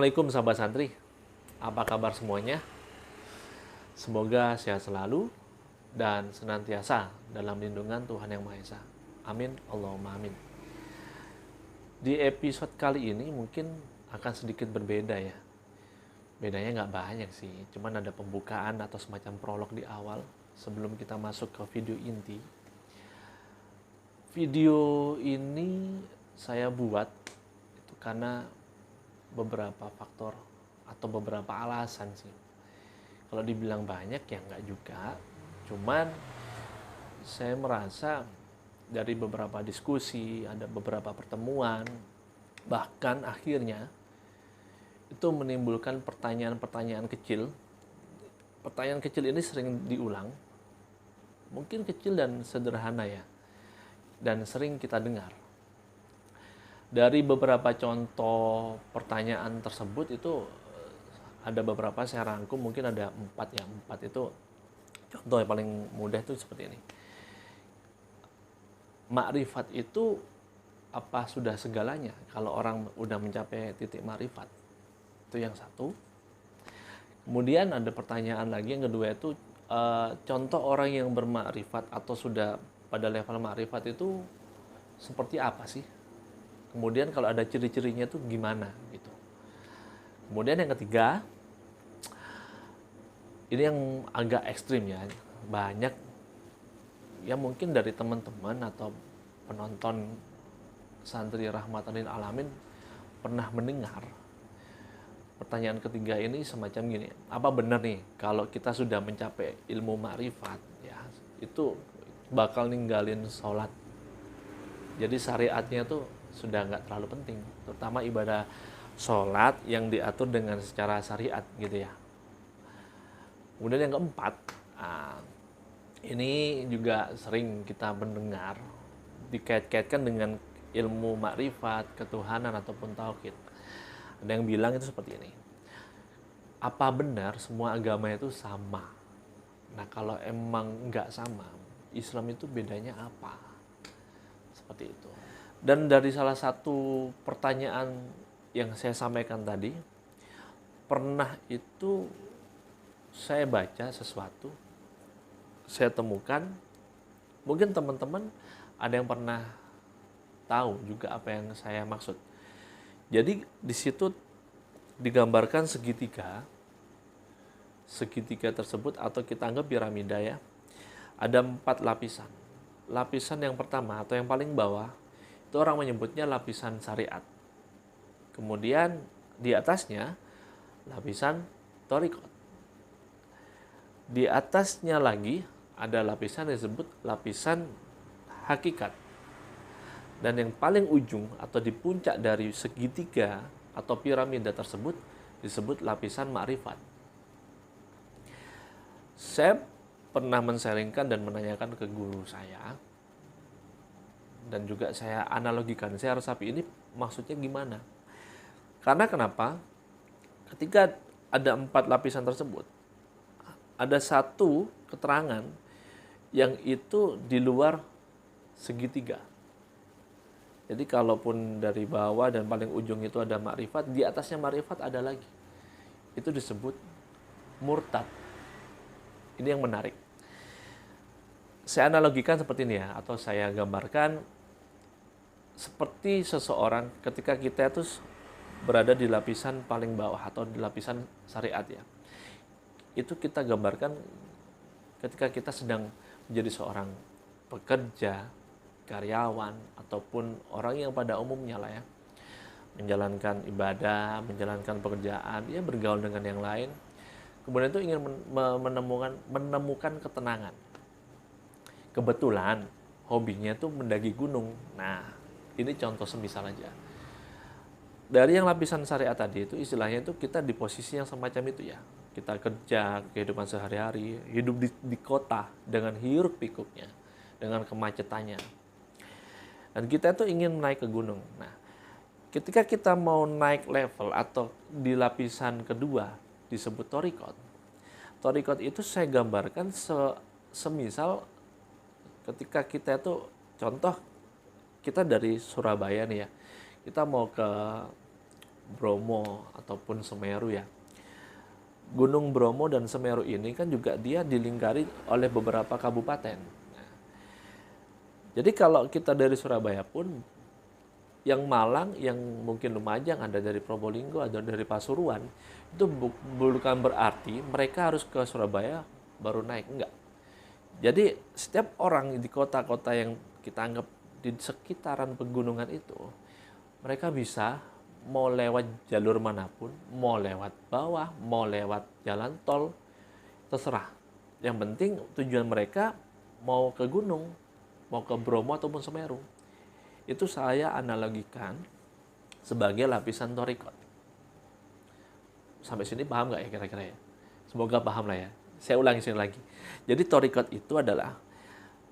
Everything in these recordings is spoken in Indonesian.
Assalamualaikum sahabat santri, apa kabar semuanya? Semoga sehat selalu dan senantiasa dalam lindungan Tuhan Yang Maha Esa. Amin, Allahumma amin. Di episode kali ini mungkin akan sedikit berbeda ya. Bedanya nggak banyak sih, cuman ada pembukaan atau semacam prolog di awal sebelum kita masuk ke video inti. Video ini saya buat itu karena beberapa faktor atau beberapa alasan sih. Kalau dibilang banyak ya nggak juga, cuman saya merasa dari beberapa diskusi, ada beberapa pertemuan, bahkan akhirnya itu menimbulkan pertanyaan-pertanyaan kecil. Pertanyaan kecil ini sering diulang, mungkin kecil dan sederhana ya, dan sering kita dengar. Dari beberapa contoh pertanyaan tersebut itu ada beberapa saya rangkum, mungkin ada 4 ya. 4 itu contoh yang paling mudah itu seperti ini. Makrifat itu apa sudah segalanya kalau orang udah mencapai titik makrifat? Itu yang satu. Kemudian ada pertanyaan lagi yang kedua itu contoh orang yang bermakrifat atau sudah pada level makrifat itu seperti apa sih? Kemudian kalau ada ciri-cirinya itu gimana gitu. Kemudian yang ketiga, ini yang agak ekstrim ya. Banyak ya mungkin dari teman-teman atau penonton santri rahmatan lil alamin pernah mendengar pertanyaan ketiga ini semacam gini. Apa benar nih kalau kita sudah mencapai ilmu ma'rifat ya itu bakal ninggalin sholat? Jadi syariatnya tuh sudah nggak terlalu penting, terutama ibadah sholat yang diatur dengan secara syariat gitu ya. Kemudian yang keempat, ini juga sering kita mendengar dikait-kaitkan dengan ilmu makrifat, ketuhanan ataupun tauhid. Ada yang bilang itu seperti ini. Apa benar semua agama itu sama? Nah kalau emang nggak sama, Islam itu bedanya apa? Seperti itu. Dan dari salah satu pertanyaan yang saya sampaikan tadi, pernah itu saya baca sesuatu, saya temukan, mungkin teman-teman ada yang pernah tahu juga apa yang saya maksud. Jadi di situ digambarkan segitiga. Segitiga tersebut atau kita anggap piramida ya. Ada 4 lapisan. Lapisan yang pertama atau yang paling bawah itu orang menyebutnya lapisan syariat. Kemudian di atasnya lapisan thariqat. Di atasnya lagi ada lapisan yang disebut lapisan hakikat. Dan yang paling ujung atau di puncak dari segitiga atau piramida tersebut disebut lapisan ma'rifat. Saya pernah men-sharingkan dan menanyakan ke guru saya, dan juga saya analogikan, saya resapi ini maksudnya gimana. Karena kenapa? Ketika ada 4 lapisan tersebut, ada satu keterangan yang itu di luar segitiga. Jadi kalaupun dari bawah dan paling ujung itu ada makrifat, di atasnya makrifat ada lagi. Itu disebut murtad. Ini yang menarik. Saya analogikan seperti ini ya, atau saya gambarkan seperti seseorang ketika kita itu berada di lapisan paling bawah atau di lapisan syariat ya. Itu kita gambarkan ketika kita sedang menjadi seorang pekerja, karyawan, ataupun orang yang pada umumnya lah ya, menjalankan ibadah, menjalankan pekerjaan, ya bergaul dengan yang lain. Kemudian itu ingin menemukan ketenangan. Kebetulan hobinya itu mendaki gunung. Nah, ini contoh semisal aja. Dari yang lapisan syariat tadi itu istilahnya itu kita di posisi yang semacam itu ya. Kita kerja, kehidupan sehari-hari, hidup di kota dengan hiruk pikuknya, dengan kemacetannya. Dan kita itu ingin naik ke gunung. Nah, ketika kita mau naik level atau di lapisan kedua disebut thariqat. Thariqat itu saya gambarkan semisal ketika kita itu contoh kita dari Surabaya nih ya. Kita mau ke Bromo ataupun Semeru ya. Gunung Bromo dan Semeru ini kan juga dia dilingkari oleh beberapa kabupaten. Nah, jadi kalau kita dari Surabaya pun, yang Malang, yang mungkin Lumajang, ada dari Probolinggo, ada dari Pasuruan, itu bukan berarti mereka harus ke Surabaya baru naik, enggak. Jadi setiap orang di kota-kota yang kita anggap di sekitaran pegunungan itu, mereka bisa mau lewat jalur manapun, mau lewat bawah, mau lewat jalan tol, terserah. Yang penting tujuan mereka mau ke gunung, mau ke Bromo ataupun Semeru. Itu saya analogikan sebagai lapisan torikot. Sampai sini paham nggak ya kira-kira ya? Semoga paham lah ya. Saya ulangi sini lagi. Jadi torikot itu adalah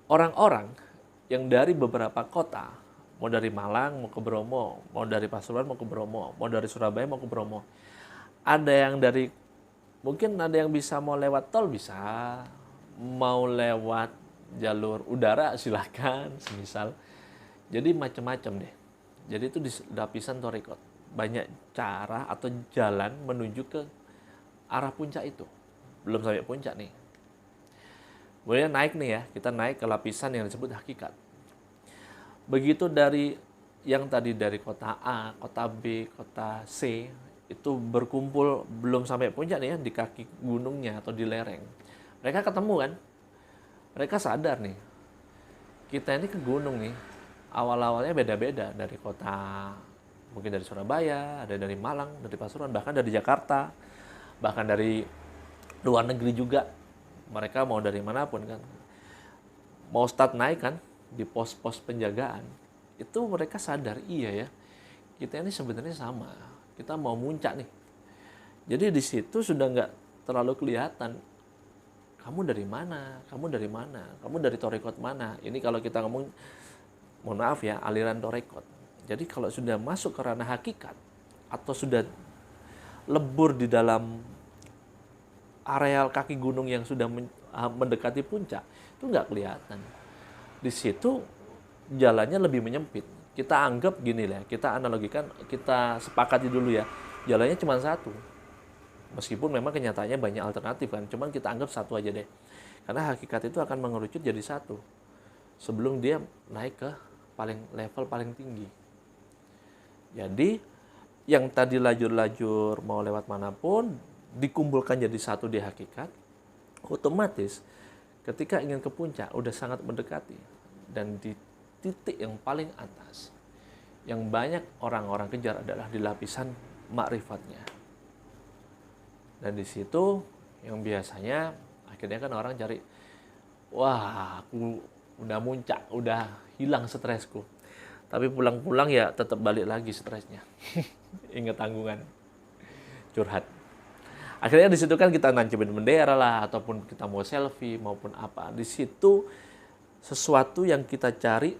orang-orang yang dari beberapa kota, mau dari Malang mau ke Bromo, mau dari Pasuruan mau ke Bromo, mau dari Surabaya mau ke Bromo. Ada yang dari, mungkin ada yang bisa mau lewat tol bisa, mau lewat jalur udara silakan, semisal. Jadi macam-macam deh. Jadi itu di lapisan torikot. Banyak cara atau jalan menuju ke arah puncak itu. Belum sampai puncak nih. Kemudian naik nih ya, kita naik ke lapisan yang disebut hakikat. Begitu dari yang tadi dari kota A, kota B, kota C, itu berkumpul belum sampai puncak nih ya, di kaki gunungnya atau di lereng. Mereka ketemu kan, mereka sadar nih, kita ini ke gunung nih, awal-awalnya beda-beda, dari kota, mungkin dari Surabaya, ada dari Malang, dari Pasuruan, bahkan dari Jakarta, bahkan dari luar negeri juga. Mereka mau dari manapun kan, mau start naik kan, di pos-pos penjagaan, itu mereka sadar, iya ya, kita ini sebenarnya sama, kita mau muncak nih. Jadi di situ sudah nggak terlalu kelihatan, kamu dari mana, kamu dari mana, kamu dari torikot mana. Ini kalau kita ngomong, mohon maaf ya, aliran torikot. Jadi kalau sudah masuk ke ranah hakikat, atau sudah lebur di dalam areal kaki gunung yang sudah mendekati puncak, itu nggak kelihatan. Di situ jalannya lebih menyempit. Kita anggap gini lah, kita analogikan, kita sepakati dulu ya, jalannya cuma satu. Meskipun memang kenyataannya banyak alternatif kan, cuman kita anggap satu aja deh. Karena hakikat itu akan mengerucut jadi satu sebelum dia naik ke level paling tinggi. Jadi yang tadi lajur-lajur mau lewat manapun dikumpulkan jadi satu di hakikat, otomatis ketika ingin ke puncak udah sangat mendekati. Dan di titik yang paling atas yang banyak orang-orang kejar adalah di lapisan makrifatnya. Dan di situ yang biasanya akhirnya kan orang cari, wah aku udah muncak, udah hilang stresku. Tapi pulang-pulang ya tetap balik lagi stresnya. Ingat tanggungan. Curhat. Akhirnya di situ kan kita nancemin bendera lah, ataupun kita mau selfie maupun apa. Di situ sesuatu yang kita cari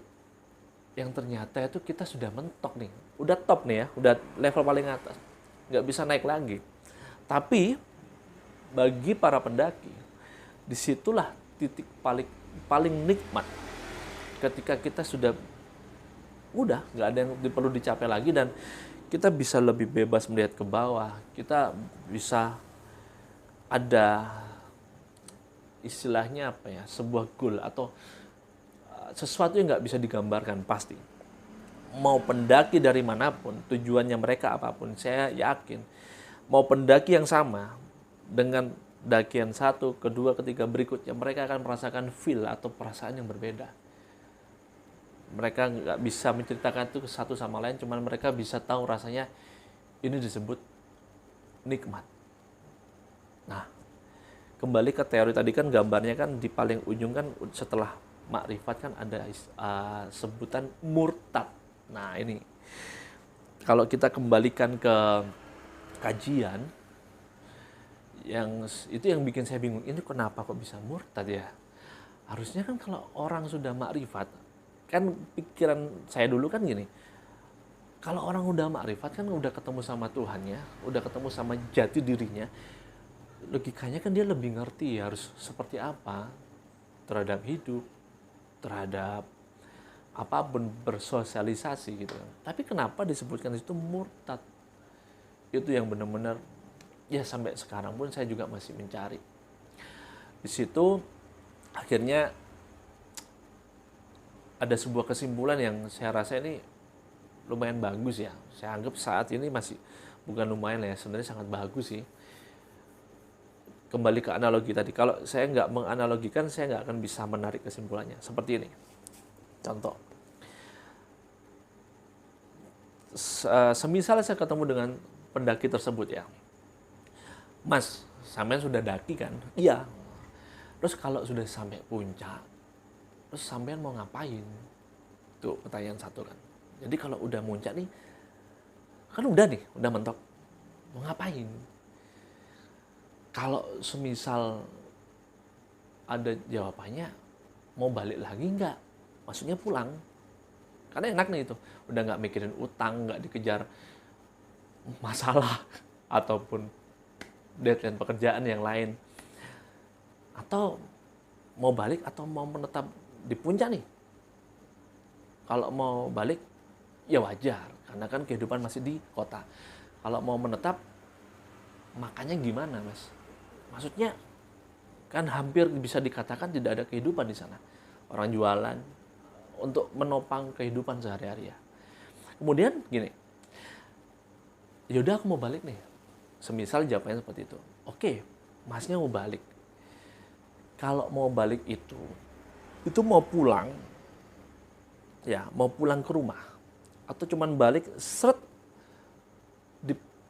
yang ternyata itu kita sudah mentok nih. Udah top nih ya, udah level paling atas. Nggak bisa naik lagi. Tapi bagi para pendaki, disitulah titik paling nikmat ketika kita sudah nggak ada yang perlu dicapai lagi dan kita bisa lebih bebas melihat ke bawah. Kita bisa ada istilahnya apa ya, sebuah goal atau sesuatu yang nggak bisa digambarkan pasti. Mau pendaki dari manapun, tujuannya mereka apapun, saya yakin mau pendaki yang sama dengan dakian satu, kedua, ketiga berikutnya, mereka akan merasakan feel atau perasaan yang berbeda. Mereka nggak bisa menceritakan itu ke satu sama lain, cuman mereka bisa tahu rasanya ini disebut nikmat. Nah, kembali ke teori tadi kan, gambarnya kan di paling ujung kan setelah makrifat kan ada sebutan murtad. Nah ini, kalau kita kembalikan ke kajian, itu yang bikin saya bingung, ini kenapa kok bisa murtad ya? Harusnya kan kalau orang sudah makrifat, kan pikiran saya dulu kan gini, kalau orang udah makrifat kan udah ketemu sama Tuhannya, udah ketemu sama jati dirinya, logikanya kan dia lebih ngerti harus seperti apa terhadap hidup, terhadap apapun, bersosialisasi gitu kan. Tapi kenapa disebutkan itu murtad? Itu yang benar-benar, ya sampai sekarang pun saya juga masih mencari. Di situ akhirnya ada sebuah kesimpulan yang saya rasa ini lumayan bagus ya. Saya anggap saat ini masih, bukan lumayan ya, sebenarnya sangat bagus sih. Kembali ke analogi tadi, kalau saya nggak menganalogikan, saya nggak akan bisa menarik kesimpulannya. Seperti ini, contoh. Semisal saya ketemu dengan pendaki tersebut ya, Mas, sampean sudah daki kan? Iya. Terus kalau sudah sampai puncak, terus sampean mau ngapain? Tuh pertanyaan satu kan. Jadi kalau udah muncak nih, kan udah nih, udah mentok. Mau ngapain? Kalau semisal ada jawabannya, mau balik lagi nggak? Maksudnya pulang. Karena enak nih itu. Udah nggak mikirin utang, nggak dikejar masalah, ataupun deadline pekerjaan yang lain. Atau mau balik atau mau menetap di puncak nih? Kalau mau balik, ya wajar. Karena kan kehidupan masih di kota. Kalau mau menetap, makanya gimana, Mas? Maksudnya kan hampir bisa dikatakan tidak ada kehidupan di sana. Orang jualan untuk menopang kehidupan sehari-hari ya. Kemudian gini, yaudah aku mau balik nih. Semisal jawabannya seperti itu. Oke, Masnya mau balik. Kalau mau balik itu mau pulang, ya mau pulang ke rumah, atau cuman balik seret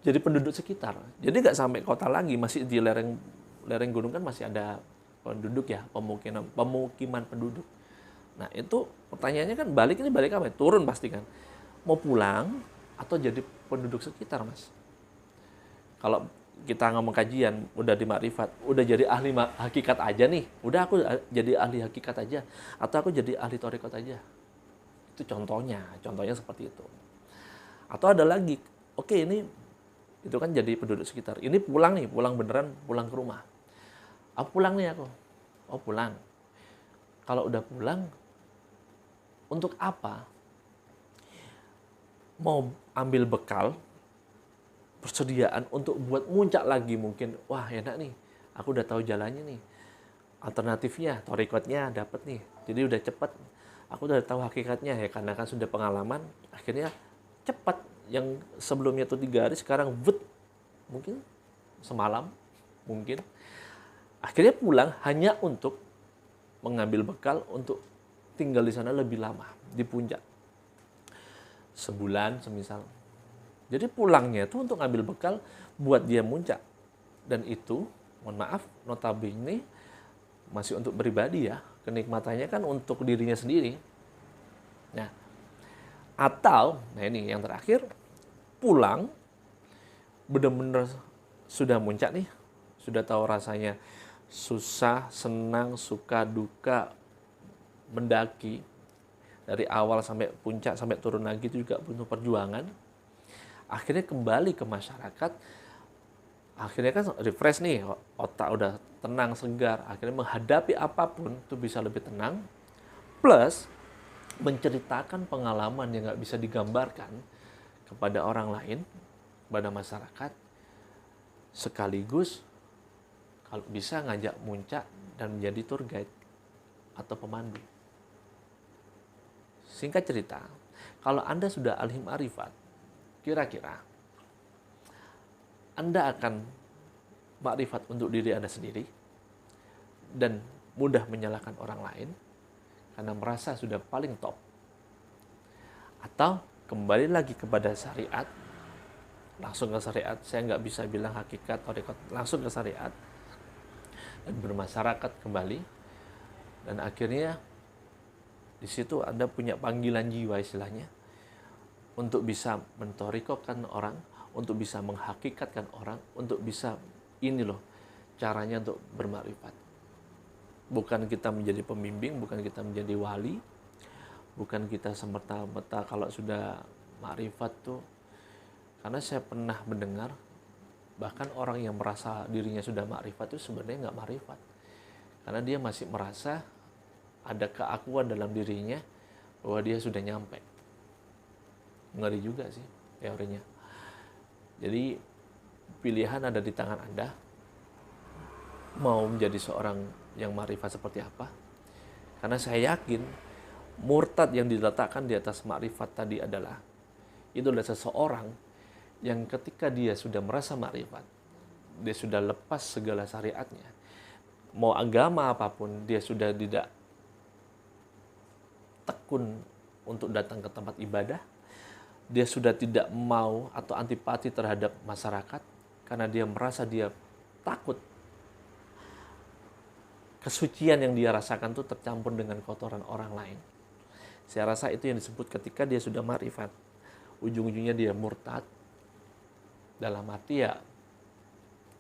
jadi penduduk sekitar. Jadi nggak sampai kota lagi, masih di lereng gunung kan masih ada penduduk ya, pemukiman penduduk. Nah itu pertanyaannya kan balik apa? Turun pasti kan. Mau pulang atau jadi penduduk sekitar, Mas? Kalau kita ngomong kajian, udah di makrifat, udah jadi ahli hakikat aja nih. Udah aku jadi ahli hakikat aja. Atau aku jadi ahli thariqat aja. Itu contohnya seperti itu. Atau ada lagi, oke ini itu kan jadi penduduk sekitar. Ini pulang nih, pulang beneran, pulang ke rumah. Pulang nih aku. Pulang. Kalau udah pulang, untuk apa? Mau ambil bekal, persediaan untuk buat muncak lagi mungkin. Wah enak nih, aku udah tahu jalannya nih. Alternatifnya, thariqatnya dapat nih. Jadi udah cepet. Aku udah tahu hakikatnya ya, karena kan sudah pengalaman. Akhirnya cepat. Yang sebelumnya tuh 3 hari, sekarang mungkin semalam, mungkin. Akhirnya pulang hanya untuk mengambil bekal untuk tinggal di sana lebih lama, di puncak. Sebulan semisal. Jadi pulangnya itu untuk ngambil bekal buat dia muncak. Dan itu, mohon maaf, notabene masih untuk pribadi ya. Kenikmatannya kan untuk dirinya sendiri. Nah, atau, nah ini yang terakhir, pulang, benar-benar sudah muncak nih, sudah tahu rasanya susah, senang, suka, duka, mendaki, dari awal sampai puncak, sampai turun lagi itu juga butuh perjuangan. Akhirnya kembali ke masyarakat, akhirnya kan refresh nih, otak udah tenang, segar, akhirnya menghadapi apapun itu bisa lebih tenang, plus menceritakan pengalaman yang nggak bisa digambarkan kepada orang lain, kepada masyarakat, sekaligus kalau bisa ngajak muncak dan menjadi tour guide atau pemandu. Singkat cerita, kalau Anda sudah ahli ma'rifat, kira-kira Anda akan ma'rifat untuk diri Anda sendiri dan mudah menyalahkan orang lain karena merasa sudah paling top. Atau kembali lagi kepada syariat, langsung ke syariat, saya nggak bisa bilang hakikat, thariqat, langsung ke syariat, dan bermasyarakat kembali, dan akhirnya di situ Anda punya panggilan jiwa istilahnya, untuk bisa mentorikokan orang, untuk bisa menghakikatkan orang, untuk bisa ini loh caranya untuk bermakrifat. Bukan kita menjadi pembimbing, bukan kita menjadi wali, bukan kita semerta-merta kalau sudah makrifat tuh. Karena saya pernah mendengar bahkan orang yang merasa dirinya sudah makrifat itu sebenarnya nggak makrifat, karena dia masih merasa ada keakuan dalam dirinya bahwa dia sudah nyampe. Ngeri juga sih teorinya. Jadi pilihan ada di tangan Anda. Mau menjadi seorang yang ma'rifat seperti apa? Karena saya yakin murtad yang diletakkan di atas ma'rifat tadi adalah seseorang yang ketika dia sudah merasa ma'rifat, dia sudah lepas segala syariatnya, mau agama apapun, dia sudah tidak tekun untuk datang ke tempat ibadah, dia sudah tidak mau atau antipati terhadap masyarakat, karena dia merasa dia takut kesucian yang dia rasakan itu tercampur dengan kotoran orang lain. Saya rasa itu yang disebut ketika dia sudah ma'rifat. Ujung-ujungnya dia murtad. Dalam arti ya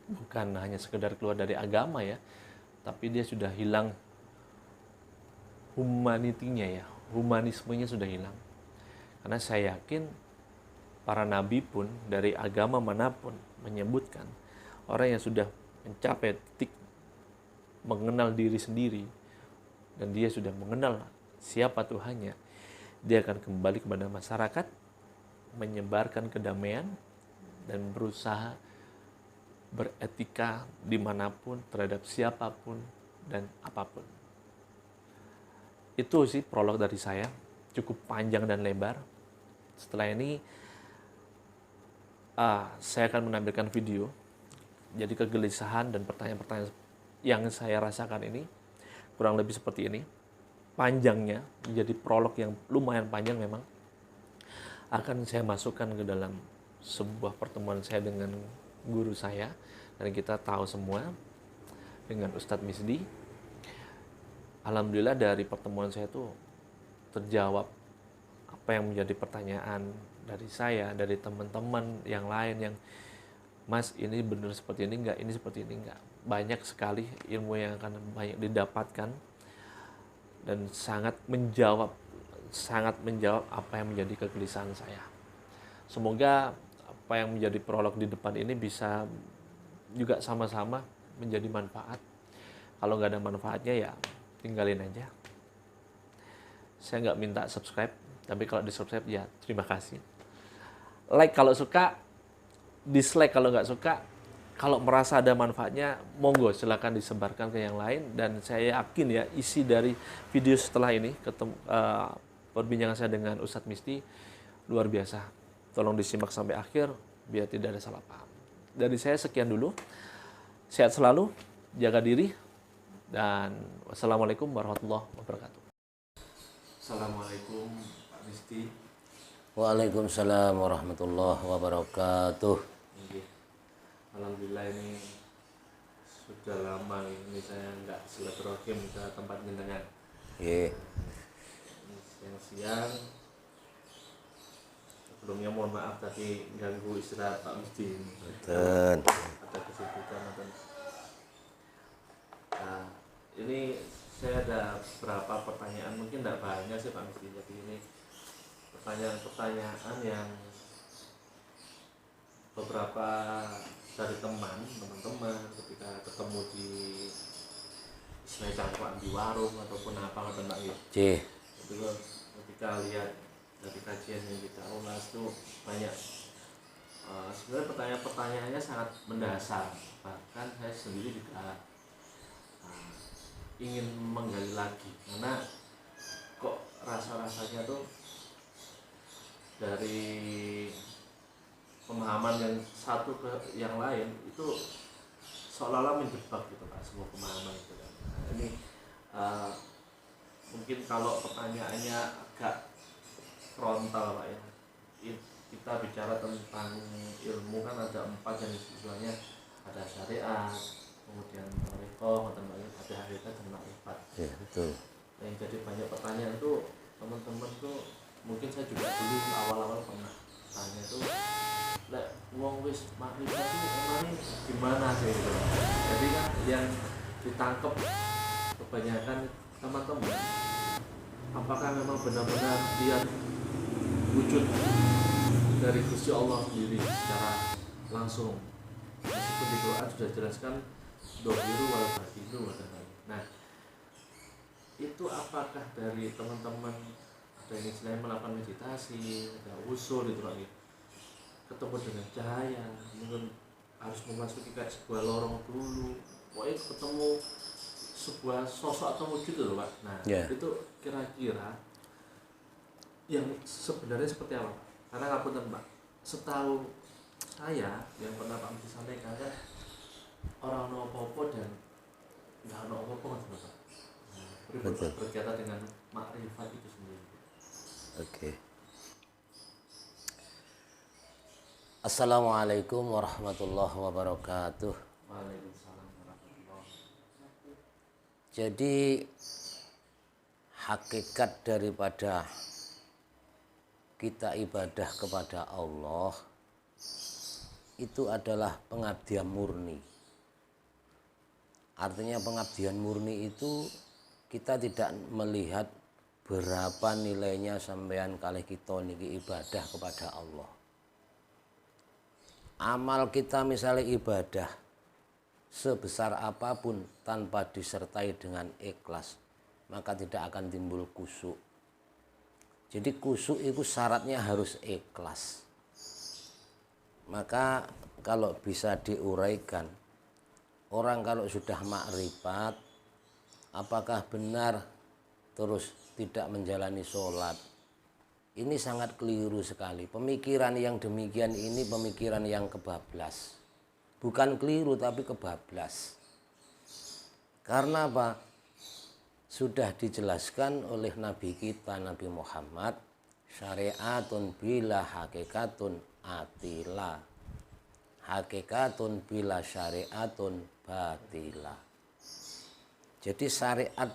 bukan hanya sekedar keluar dari agama ya, tapi dia sudah hilang humanitinya ya, humanismenya sudah hilang. Karena saya yakin para nabi pun dari agama manapun menyebutkan orang yang sudah mencapai titik mengenal diri sendiri dan dia sudah mengenal siapa Tuhannya, dia akan kembali kepada masyarakat, menyebarkan kedamaian dan berusaha beretika dimanapun terhadap siapapun dan apapun. Itu sih prolog dari saya, cukup panjang dan lebar. Setelah ini saya akan menampilkan video. Jadi kegelisahan dan pertanyaan-pertanyaan yang saya rasakan ini kurang lebih seperti ini. Panjangnya menjadi prolog yang lumayan panjang memang. Akan saya masukkan ke dalam sebuah pertemuan saya dengan guru saya. Dan kita tahu semua dengan Ustadz Misdi. Alhamdulillah dari pertemuan saya itu terjawab apa yang menjadi pertanyaan dari saya, dari teman-teman yang lain yang Mas ini benar seperti ini enggak, ini seperti ini enggak. Banyak sekali ilmu yang akan banyak didapatkan dan sangat menjawab apa yang menjadi kegelisahan saya. Semoga apa yang menjadi prolog di depan ini bisa juga sama-sama menjadi manfaat. Kalau nggak ada manfaatnya ya tinggalin aja. Saya nggak minta subscribe, tapi kalau di subscribe ya terima kasih. Like kalau suka, dislike kalau nggak suka. Kalau merasa ada manfaatnya, monggo silakan disebarkan ke yang lain. Dan saya yakin ya isi dari video setelah ini, perbincangan saya dengan Ustadz Misdi luar biasa. Tolong disimak sampai akhir biar tidak ada salah paham. Dari saya sekian dulu. Sehat selalu, jaga diri, dan wassalamualaikum warahmatullahi wabarakatuh. Assalamualaikum Pak Misdi. Waalaikumsalam warahmatullahi wabarakatuh. Alhamdulillah ini sudah lama ini saya nggak silaturahim ke tempat jenengan. Siang-siang sebelumnya mohon maaf tadi ganggu istirahat Pak Misdi. Betul. Ada kesibukan atau nah, ini saya ada beberapa pertanyaan, mungkin tidak banyak sih Pak Misdi. Jadi ini pertanyaan yang beberapa dari teman-teman ketika ketemu di istilahnya cangkruan di warung ataupun apa kata Mbak Cih. itu ketika lihat dari kajian yang kita ulas tuh banyak sebenarnya pertanyaannya sangat mendasar, bahkan saya sendiri juga ingin menggali lagi karena kok rasa-rasanya tuh dari pemahaman yang satu ke yang lain itu seolah-olah menjebak gitu Pak, sebuah pemahaman itu kan. Nah, ini mungkin kalau pertanyaannya agak frontal Pak ya, kita bicara tentang ilmu kan ada 4 yang istilahnya, ada syariat, kemudian tarekat, ada hakikat dan ma'rifat. Ya, betul. Nah, yang jadi banyak pertanyaan tuh teman-teman tuh, mungkin saya juga dulu awal-awal pernah tanya tuh, lek wong wis makrifat itu emangnya gimana sih gitu. Jadi kan yang ditangkap kebanyakan teman-teman, apakah memang benar-benar lihat wujud dari Gusti Allah sendiri secara langsung, meskipun di Quran sudah jelaskan dohiru wal batinu. Nah itu apakah dari teman-teman ada yang istilahnya melakukan meditasi, ada usul itu lagi, ketemu dengan cahaya, mungkin harus memasuki kayak sebuah lorong dulu, pokoknya ketemu sebuah sosok atau wujud loh Pak. Nah itu kira-kira yang sebenarnya seperti apa Pak? Karena ngapunten Pak, setahu saya yang pernah Pak Muji sampaikan kan orang no popo dan nggak no popo kan Pak. Betul. Berkaitan dengan makrifat itu sendiri. Oke. Assalamualaikum warahmatullahi wabarakatuh. Waalaikumsalam warahmatullahi wabarakatuh. Jadi hakikat daripada kita ibadah kepada Allah itu adalah pengabdian murni. Artinya pengabdian murni itu kita tidak melihat berapa nilainya sampean kalih kita niki ibadah kepada Allah. Amal kita misalnya ibadah sebesar apapun tanpa disertai dengan ikhlas, maka tidak akan timbul khusyuk. Jadi khusyuk itu syaratnya harus ikhlas. Maka kalau bisa diuraikan, orang kalau sudah makrifat, apakah benar terus tidak menjalani sholat? Ini sangat keliru sekali. Pemikiran yang demikian ini pemikiran yang kebablas. Bukan keliru tapi kebablas. Karena apa? Sudah dijelaskan oleh Nabi kita, Nabi Muhammad, syariatun bila hakikatun atila, hakikatun bila syariatun batila. Jadi syariat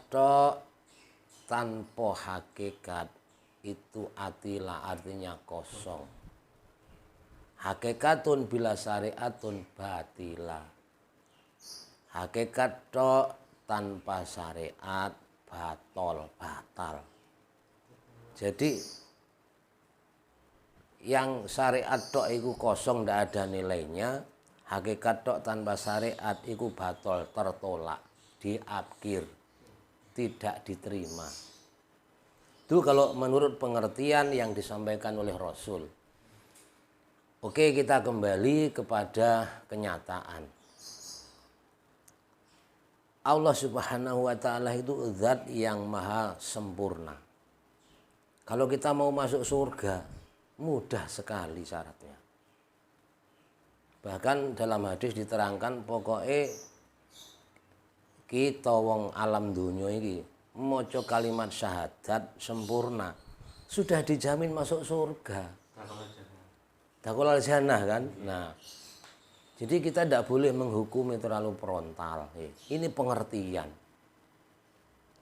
tanpa hakikat itu atila, artinya kosong. Hakikatun bila syariatun batila, hakikat tanpa syariat batal. Jadi yang syariat tok itu kosong, tidak ada nilainya. Hakikat tok tanpa syariat itu batal, tertolak, diabkir, tidak diterima. Itu kalau menurut pengertian yang disampaikan oleh Rasul. Oke, kita kembali kepada kenyataan. Allah Subhanahu wa ta'ala itu zat yang maha sempurna. Kalau kita mau masuk surga, mudah sekali syaratnya. Bahkan dalam hadis diterangkan pokoknya kita wong alam dunia ini maca kalimat syahadat sempurna, sudah dijamin masuk surga. Dakhalal jannah kan? Nah, jadi kita tidak boleh menghukumi terlalu frontal. Ini pengertian.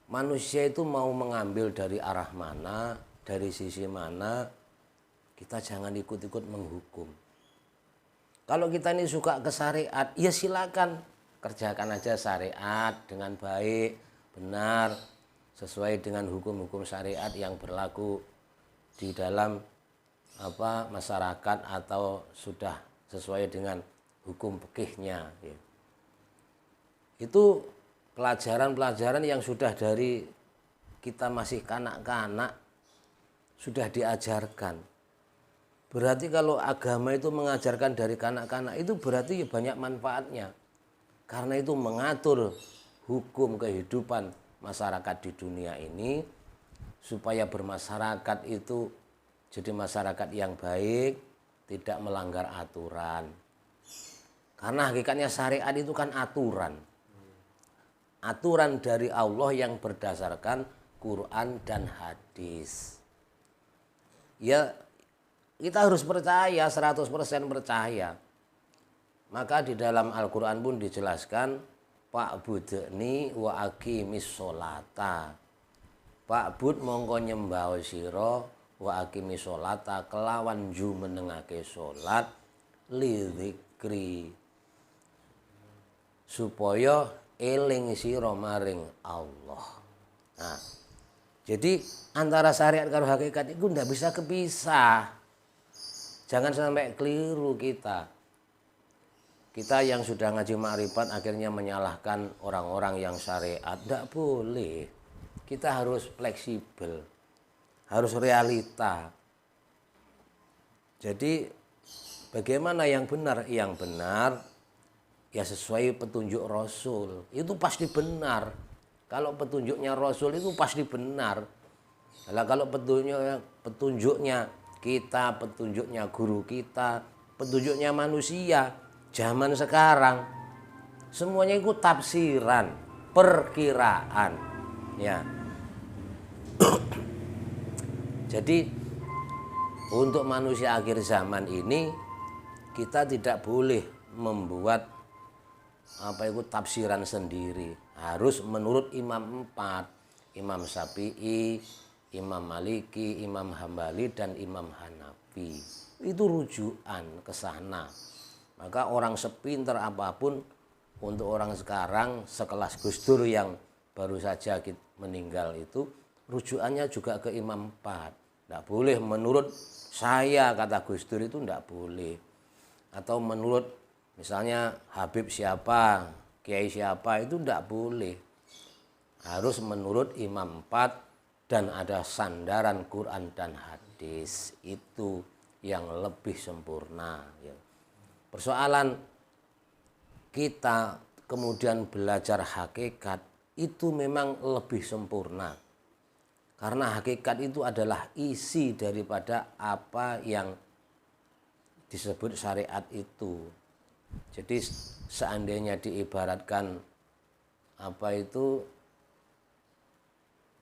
Manusia itu mau mengambil dari arah mana, dari sisi mana, kita jangan ikut-ikut menghukum. Kalau kita ini suka ke syariat, ya silakan kerjakan aja syariat dengan baik, benar, sesuai dengan hukum-hukum syariat yang berlaku di dalam masyarakat atau sudah sesuai dengan hukum fikihnya. Itu pelajaran-pelajaran yang sudah dari kita masih kanak-kanak sudah diajarkan. Berarti kalau agama itu mengajarkan dari kanak-kanak itu berarti banyak manfaatnya. Karena itu mengatur hukum kehidupan masyarakat di dunia ini supaya bermasyarakat itu jadi masyarakat yang baik, tidak melanggar aturan. Karena hakikatnya syariat itu kan aturan. Aturan dari Allah yang berdasarkan Quran dan hadis. Ya, kita harus percaya, 100% percaya. Maka di dalam Al-Quran pun dijelaskan, Fa'budni wa aqimis sholata. Fa'bud mongko nyembah sira wa aqimis sholata kelawan jumenengake sholat li dzikri. Supaya eling sira maring Allah. Nah, jadi antara syariat karo hakikat itu tidak bisa kepisah. Jangan sampai keliru kita. Kita yang sudah ngaji makrifat akhirnya menyalahkan orang-orang yang syariat. Tidak boleh. Kita harus fleksibel. Harus realita. Jadi bagaimana yang benar? Yang benar ya sesuai petunjuk Rasul. Itu pasti benar. Kalau petunjuknya Rasul itu pasti benar. Kalau petunjuknya kita, petunjuknya guru kita, petunjuknya manusia zaman sekarang, semuanya itu tafsiran, perkiraan. Ya. Jadi untuk manusia akhir zaman ini kita tidak boleh membuat tafsiran sendiri. Harus menurut imam 4, Imam Syafi'i, Imam Maliki, Imam Hambali, dan Imam Hanafi. Itu rujukan ke sana. Maka orang sepinter apapun, untuk orang sekarang sekelas Gus Dur yang baru saja meninggal itu, rujukannya juga ke Imam 4. Tidak boleh menurut saya, kata Gus Dur itu tidak boleh. Atau menurut misalnya Habib siapa, Kiai siapa, itu tidak boleh. Harus menurut Imam 4 dan ada sandaran Quran dan hadis. Itu yang lebih sempurna. Persoalan kita kemudian belajar hakikat itu memang lebih sempurna. Karena hakikat itu adalah isi daripada apa yang disebut syariat itu. Jadi seandainya diibaratkan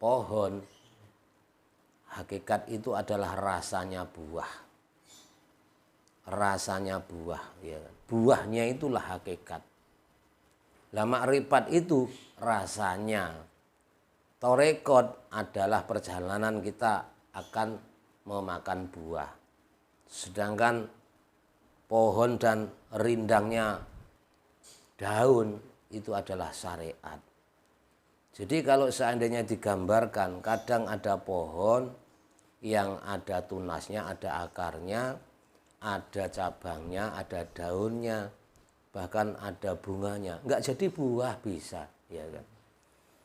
pohon, hakikat itu adalah rasanya buah. Rasanya buah, ya. Buahnya itulah hakikat. Lah makrifat itu rasanya. Torekot adalah perjalanan kita akan memakan buah. Sedangkan pohon dan rindangnya daun itu adalah syariat. Jadi kalau seandainya digambarkan, kadang ada pohon yang ada tunasnya, ada akarnya, ada cabangnya, ada daunnya, bahkan ada bunganya. Enggak jadi buah bisa, ya kan?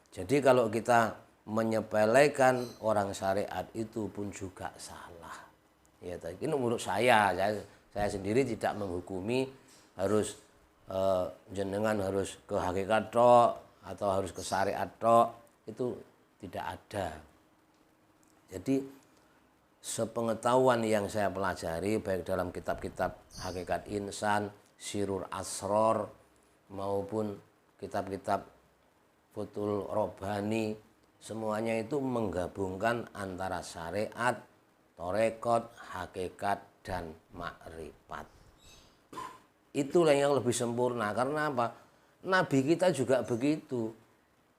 Jadi kalau kita menyepelekan orang syariat itu pun juga salah. Ya, ini menurut saya sendiri tidak menghukumi harus jenengan harus ke hakikat tok atau harus ke syariat tok, itu tidak ada. Jadi sepengetahuan yang saya pelajari baik dalam kitab-kitab Hakikat Insan, Sirur Asror maupun kitab-kitab Futhul Robani, semuanya itu menggabungkan antara syariat, torekot, hakikat, dan makrifat. Itulah yang lebih sempurna. Karena apa? Nabi kita juga begitu.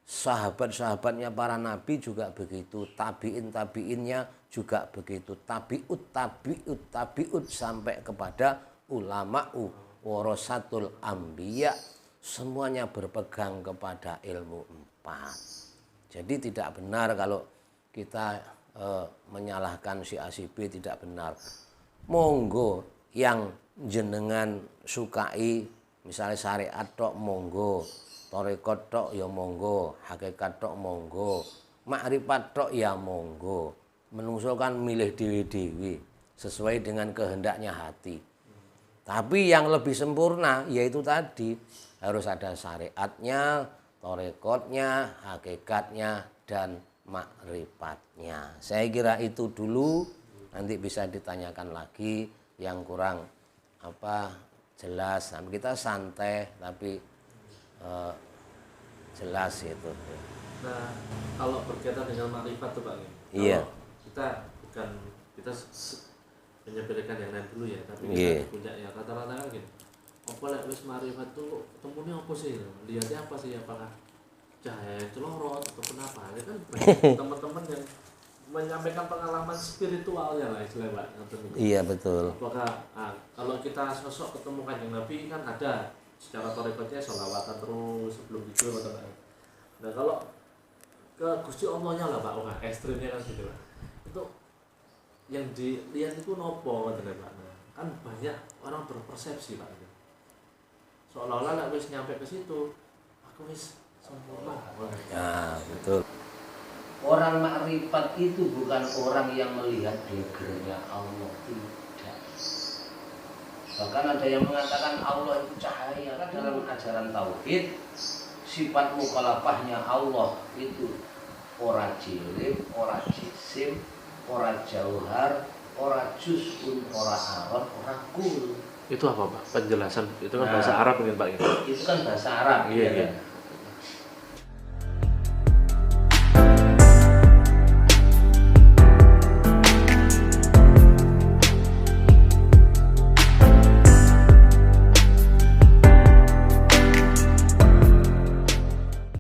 Sahabat-sahabatnya para nabi juga begitu. Tabiin-tabiinnya juga begitu. Tabiut sampai kepada ulama'u warasatul anbiya. Semuanya berpegang kepada ilmu 4. Jadi tidak benar kalau kita menyalahkan si A si B, tidak benar. Monggo yang jenengan sukai, misalnya syariat tok monggo, torekot tok ya monggo, hakikat tok monggo, makrifat tok ya monggo. Menungso kan milih dewi-dewi sesuai dengan kehendaknya hati. Tapi yang lebih sempurna yaitu tadi harus ada syariatnya, torekotnya, hakikatnya, dan makrifatnya. Saya kira itu dulu, nanti bisa ditanyakan lagi yang kurang jelas. Kita santai tapi jelas itu. Nah, kalau berkaitan dengan makrifat tuh Pak, iya. Kita menyepelekan yang lain dulu ya, tapi kita puncaknya rata-rata kan gini. Apa lek wis makrifat tuh ketemunya apa sih? Lihatnya apa sih? Apakah cahaya celorot atau kenapa? Ini kan teman-teman yang menyampaikan pengalaman spiritualnya lah istilahnya Pak. Iya betul. Apakah kalau kita sosok ketemu Kanjeng Nabi kan ada secara torekotnya sholawatan terus sebelum tidur atau enggak. Nah kalau ke Gusti Allahnya lah Pak, ekstrimnya kan gitu Pak. Itu yang dilihat itu nopo Pak. Kan banyak orang berpersepsi Pak. Seolah-olah lah wis nyampe ke situ, aku wis sempurna. Ya betul. Orang makrifat itu bukan orang yang melihat gegernya Allah, tidak. Bahkan ada yang mengatakan Allah itu cahaya. Dalam ajaran tauhid, sifat mukhalafahnya Allah itu ora jilid, ora jisim, ora jauhar, ora juz'un, ora arad, ora kul. Itu apa Pak? Penjelasan itu kan bahasa Arab mungkin Pak. Itu kan bahasa Arab. Iya, ya iya. kan?